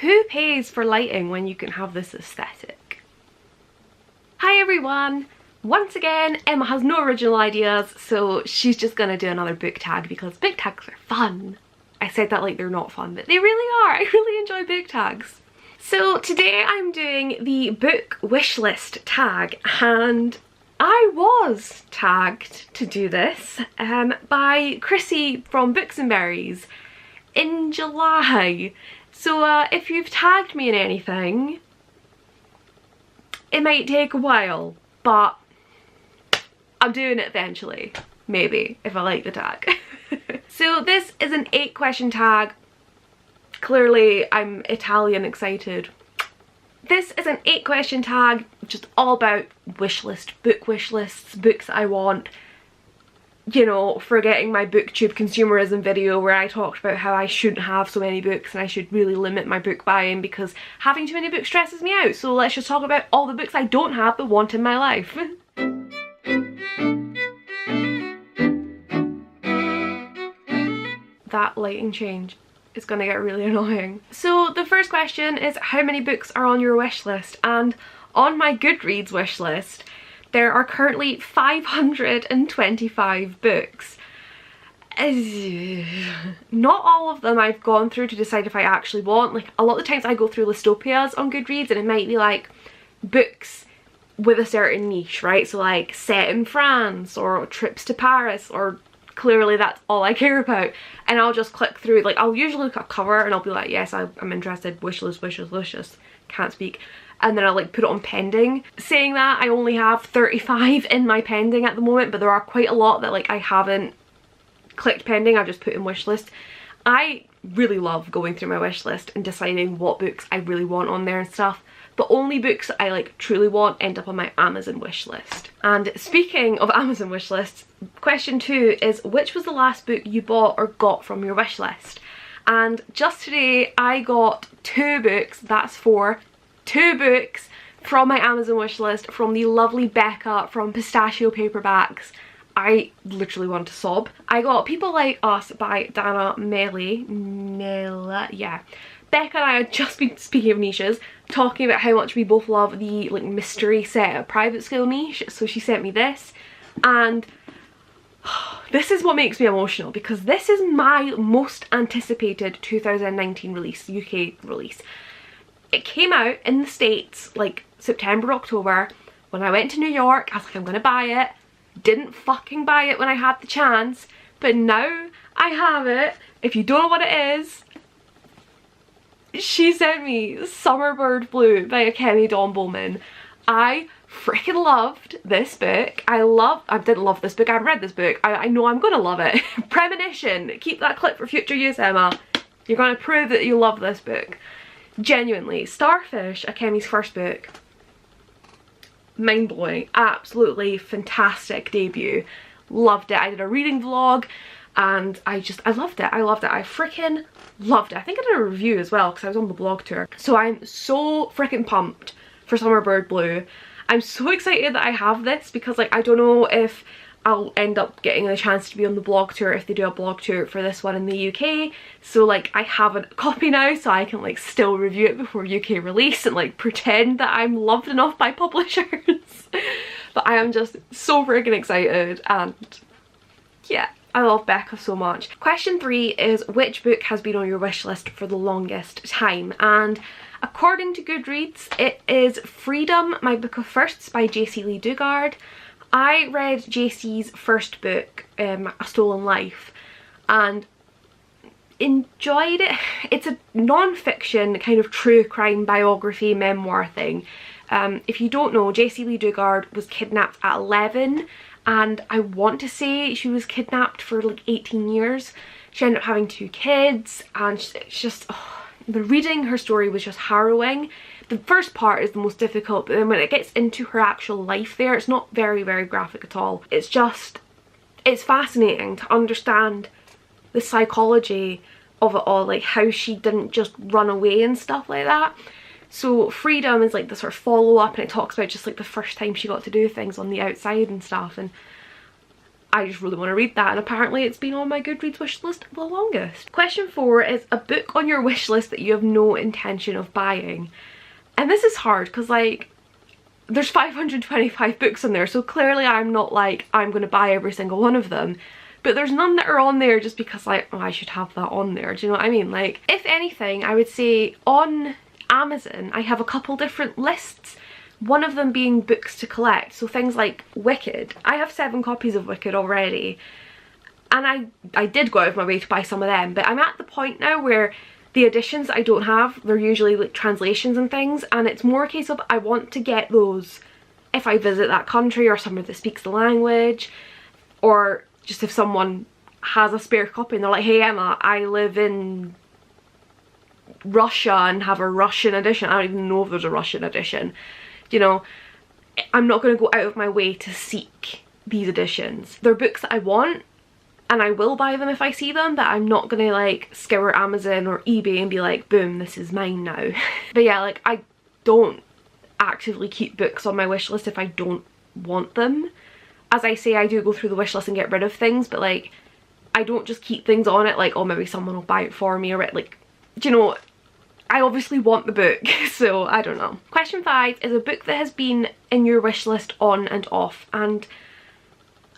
Who pays for lighting when you can have this aesthetic? Hi everyone! Once again, Emma has no original ideas, so she's just gonna do another book tag because book tags are fun. I said that like they're not fun, but they really are. I really enjoy book tags. So today I'm doing the book wishlist tag, and I was tagged to do this by Chrissy from Books and Berries in July. So if you've tagged me in anything, it might take a while, but I'm doing it eventually. Maybe, if I like the tag. So this is an 8-question tag. Clearly I'm Italian excited. This is an 8-question tag, just all about wish lists, books that I want. You know, forgetting my booktube consumerism video where I talked about how I shouldn't have so many books and I should really limit my book buying because having too many books stresses me out. So let's just talk about all the books I don't have but want in my life. That lighting change is gonna get really annoying. So the first question is, how many books are on your wish list? And on my Goodreads wish list, there are currently 525 books. Not all of them I've gone through to decide if I actually want. Like, a lot of the times I go through Listopias on Goodreads and it might be like books with a certain niche, right? So like set in France or trips to Paris, or clearly that's all I care about, and I'll just click through. Like, I'll usually look at a cover and I'll be like, yes, I'm interested, wishlist, can't speak, and then I'll like put it on pending. Saying that, I only have 35 in my pending at the moment, but there are quite a lot that like I haven't clicked pending, I've just put in wishlist. I really love going through my wishlist and deciding what books I really want on there and stuff, but only books that I like truly want end up on my Amazon wishlist. And speaking of Amazon wishlists, question 2 is, which was the last book you bought or got from your wishlist? And just today I got 2 books, that's 4, 2 books from my Amazon wishlist from the lovely Becca from Pistachio Paperbacks. I literally want to sob. I got People Like Us by Dana Mela, yeah. Becca and I had just been, speaking of niches, talking about how much we both love the like mystery set of private school niche, so she sent me this, and this is what makes me emotional because this is my most anticipated 2019 release, UK release. It came out in the States like September, October. When I went to New York, I was like, I'm gonna buy it. Didn't fucking buy it when I had the chance, but now I have it. If you don't know what it is, she sent me Summer Bird Blue by Akemi Dawn Bowman. I freaking loved this book. I didn't love this book, I've read this book. I know I'm gonna love it. Premonition, keep that clip for future use, Emma. You're gonna prove that you love this book. Genuinely. Starfish, Akemi's first book. Mind-blowing, absolutely fantastic debut. Loved it. I did a reading vlog and I loved it. I freaking loved it. I think I did a review as well because I was on the blog tour. So I'm so freaking pumped for Summer Bird Blue. I'm so excited that I have this because like I don't know if I'll end up getting a chance to be on the blog tour if they do a blog tour for this one in the UK. So like I have a copy now so I can like still review it before UK release and like pretend that I'm loved enough by publishers. But I am just so freaking excited, and yeah, I love Becca so much. Question 3 is, which book has been on your wish list for the longest time? And according to Goodreads, it is Freedom, My Book of Firsts by JC Lee Dugard. I read JC's first book, A Stolen Life, and enjoyed it. It's a non-fiction kind of true crime biography memoir thing. If you don't know, JC Lee Dugard was kidnapped at 11, and I want to say she was kidnapped for like 18 years. She ended up having 2 kids, and it's just, reading her story was just harrowing. The first part is the most difficult, but then when it gets into her actual life there, it's not very, very graphic at all. It's just, it's fascinating to understand the psychology of it all, like how she didn't just run away and stuff like that. So Freedom is like the sort of follow-up, and it talks about just like the first time she got to do things on the outside and stuff, and I just really want to read that, and apparently it's been on my Goodreads wish list the longest. Question 4 is a book on your wish list that you have no intention of buying. And this is hard because like there's 525 books on there, so clearly I'm not like I'm going to buy every single one of them. But there's none that are on there just because like, oh, I should have that on there. Do you know what I mean? Like, if anything, I would say on Amazon I have a couple different lists. One of them being books to collect, so things like Wicked. I have 7 copies of Wicked already, and I did go out of my way to buy some of them, but I'm at the point now where the editions I don't have, they're usually like translations and things, and it's more a case of I want to get those if I visit that country or somewhere that speaks the language, or just if someone has a spare copy and they're like, hey Emma, I live in Russia and have a Russian edition. I don't even know if there's a Russian edition. You know, I'm not going to go out of my way to seek these editions. They're books that I want, and I will buy them if I see them, but I'm not going to like scour Amazon or eBay and be like, boom, this is mine now. But yeah, like I don't actively keep books on my wish list if I don't want them. As I say, I do go through the wish list and get rid of things, but like I don't just keep things on it like, oh, maybe someone will buy it for me, or like, do you know, I obviously want the book, so I don't know. Question 5 is a book that has been in your wish list on and off, and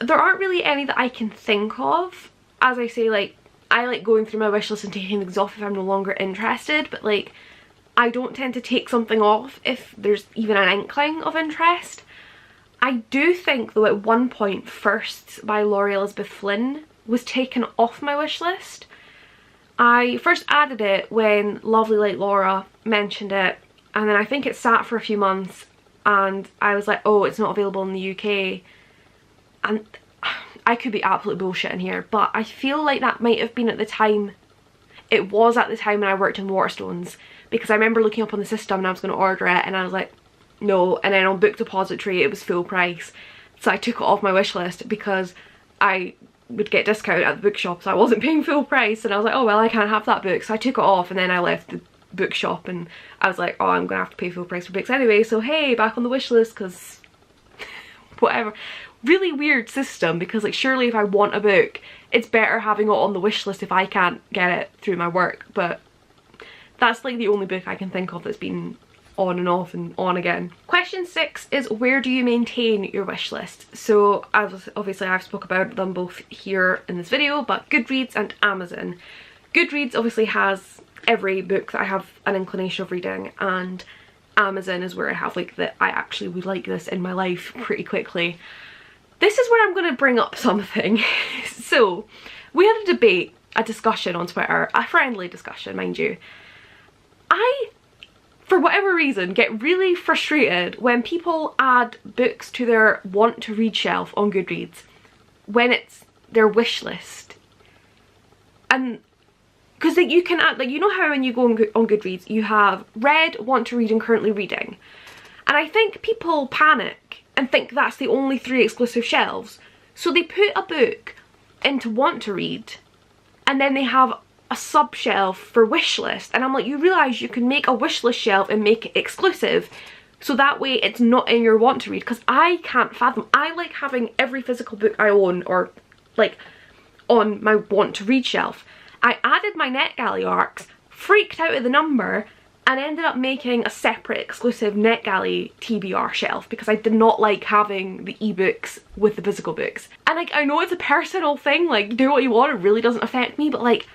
there aren't really any that I can think of. As I say, like, I like going through my wish list and taking things off if I'm no longer interested, but like, I don't tend to take something off if there's even an inkling of interest. I do think though at one point Firsts by Laurie Elizabeth Flynn was taken off my wish list. I first added it when Lovely Like Laura mentioned it, and then I think it sat for a few months and I was like, oh, it's not available in the UK. And I could be absolutely bullshitting here, but I feel like that might have been at the time, it was at the time when I worked in Waterstones, because I remember looking up on the system and I was going to order it and I was like, no, and then on Book Depository it was full price. So I took it off my wish list because I would get discount at the bookshop, so I wasn't paying full price, and I was like, oh well, I can't have that book, so I took it off, and then I left the bookshop and I was like, oh, I'm gonna have to pay full price for books anyway, so hey, back on the wish list, because whatever. Really weird system, because like surely if I want a book it's better having it on the wish list if I can't get it through my work, but that's like the only book I can think of that's been on and off and on again. Question 6 is where do you maintain your wish list? So obviously I've spoke about them both here in this video, but Goodreads and Amazon. Goodreads obviously has every book that I have an inclination of reading, and Amazon is where I have like that I actually would like this in my life pretty quickly. This is where I'm going to bring up something. So we had a debate, a discussion on Twitter, a friendly discussion mind you. I, for whatever reason, get really frustrated when people add books to their want to read shelf on Goodreads when it's their wish list. And because like you can add, like, you know how when you go on Goodreads you have read, want to read and currently reading, and I think people panic and think that's the only 3 exclusive shelves, so they put a book into want to read and then they have a sub shelf for wish list, and I'm like, you realise you can make a wish list shelf and make it exclusive, so that way it's not in your want to read, because I can't fathom. I like having every physical book I own or like on my want to read shelf. I added my NetGalley arcs, freaked out at the number, and ended up making a separate exclusive NetGalley TBR shelf because I did not like having the ebooks with the physical books. And like, I know it's a personal thing, like do what you want, it really doesn't affect me, but like,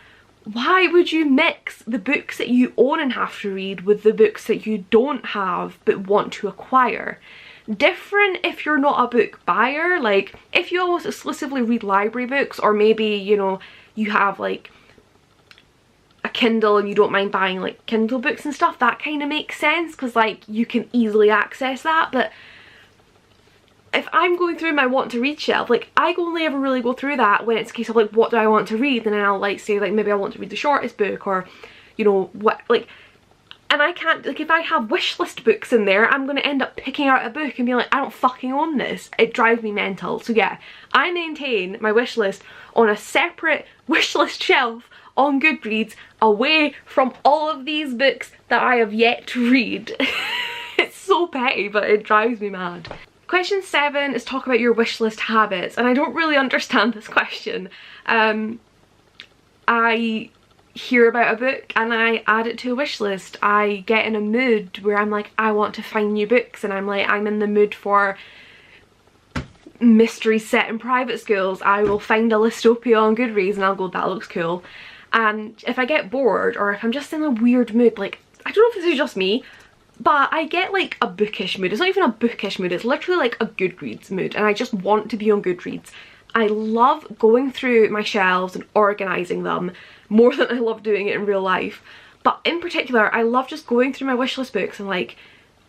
why would you mix the books that you own and have to read with the books that you don't have but want to acquire? Different if you're not a book buyer, like if you almost exclusively read library books, or maybe, you know, you have like a Kindle and you don't mind buying like Kindle books and stuff, that kind of makes sense because like you can easily access that. But if I'm going through my want to read shelf, like I only ever really go through that when it's a case of like, what do I want to read, and then I'll like say like maybe I want to read the shortest book, or you know what, like, and I can't, like if I have wish list books in there, I'm going to end up picking out a book and be like, I don't fucking own this. It drives me mental. So yeah, I maintain my wish list on a separate wish list shelf on Goodreads, away from all of these books that I have yet to read. It's so petty, but it drives me mad. Question 7 is talk about your wish list habits, and I don't really understand this question. I hear about a book and I add it to a wish list. I get in a mood where I'm like, I want to find new books, and I'm like, I'm in the mood for mysteries set in private schools. I will find a Listopia on Goodreads and I'll go, that looks cool. And if I get bored, or if I'm just in a weird mood, like, I don't know if this is just me, but I get like a bookish mood. It's not even a bookish mood, it's literally like a Goodreads mood, and I just want to be on Goodreads. I love going through my shelves and organising them more than I love doing it in real life. But in particular, I love just going through my wishlist books and like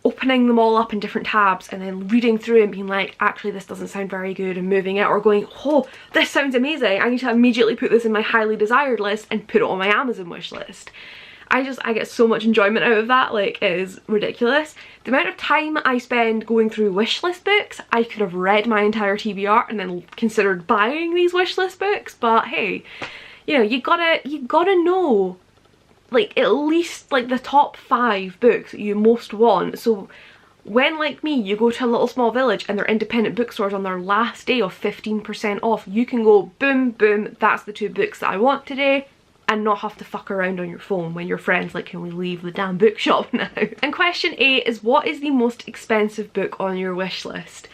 opening them all up in different tabs and then reading through and being like, actually this doesn't sound very good, and moving it, or going, oh, this sounds amazing, I need to immediately put this in my highly desired list and put it on my Amazon wish list. I get so much enjoyment out of that, like, it is ridiculous. The amount of time I spend going through wishlist books, I could have read my entire TBR and then considered buying these wishlist books, but hey, you know, you gotta know, like, at least like the top 5 books that you most want. So when, like me, you go to a little small village and they're independent bookstores on their last day of 15% off, you can go boom boom, that's the 2 books that I want today, and not have to fuck around on your phone when your friend's like, can we leave the damn bookshop now? And question 8 is, what is the most expensive book on your wish list?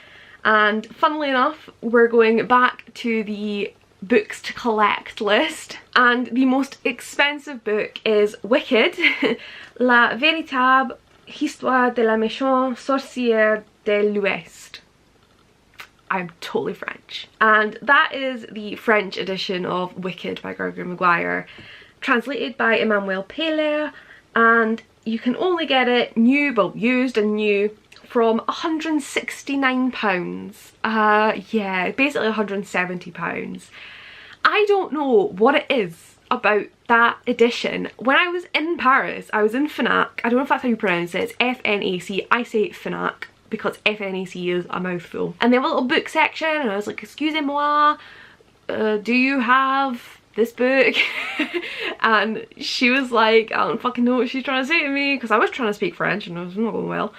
And funnily enough, we're going back to the books to collect list, and the most expensive book is Wicked, La véritable histoire de la méchante sorcière de l'Ouest. I'm totally French. And that is the French edition of Wicked by Gregory Maguire, translated by Emmanovella, and you can only get it new, well, used and new, from £169. Yeah, basically £170. I don't know what it is about that edition. When I was in Paris, I was in Fnac. I don't know if that's how you pronounce it. It's F-N-A-C. I say Fnac because FNAC is a mouthful. And they have a little book section, and I was like, excusez-moi, do you have this book? And she was like, I don't fucking know what she's trying to say to me, because I was trying to speak French and it was not going well.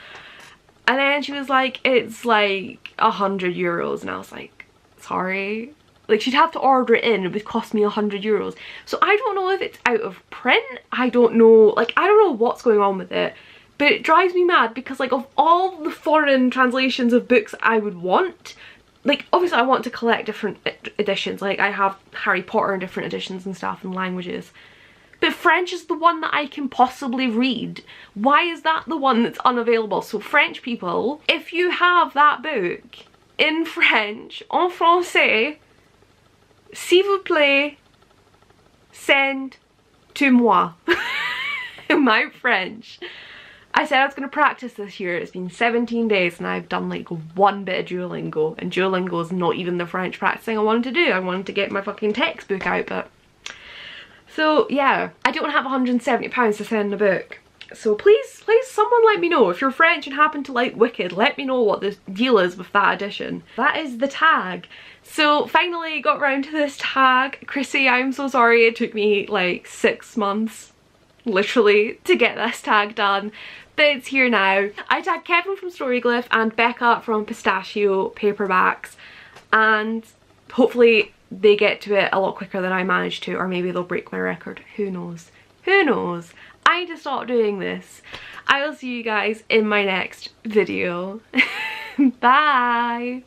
And then she was like, it's like €100, and I was like, sorry? Like, she'd have to order it in, it would cost me €100. So I don't know if it's out of print, I don't know, like, I don't know what's going on with it. But it drives me mad because, like, of all the foreign translations of books I would want, like, obviously I want to collect different editions. Like, I have Harry Potter in different editions and stuff and languages. But French is the one that I can possibly read. Why is that the one that's unavailable? So French people, if you have that book in French, en français, s'il vous plaît, send to moi. My French. I said I was going to practice this year. It's been 17 days and I've done like 1 bit of Duolingo, and Duolingo is not even the French practicing I wanted to do. I wanted to get my fucking textbook out, but... So yeah, I don't have £170 to send a book. So please someone let me know. If you're French and happen to like Wicked, let me know what the deal is with that edition. That is the tag. So finally got round to this tag. Chrissy, I'm so sorry it took me like 6 months, literally, to get this tag done, but it's here now. I tagged Kevin from Storyglyph and Becca from Pistachio Paperbacks, and hopefully they get to it a lot quicker than I managed to, or maybe they'll break my record. Who knows? Who knows? I need to stop doing this. I will see you guys in my next video. Bye!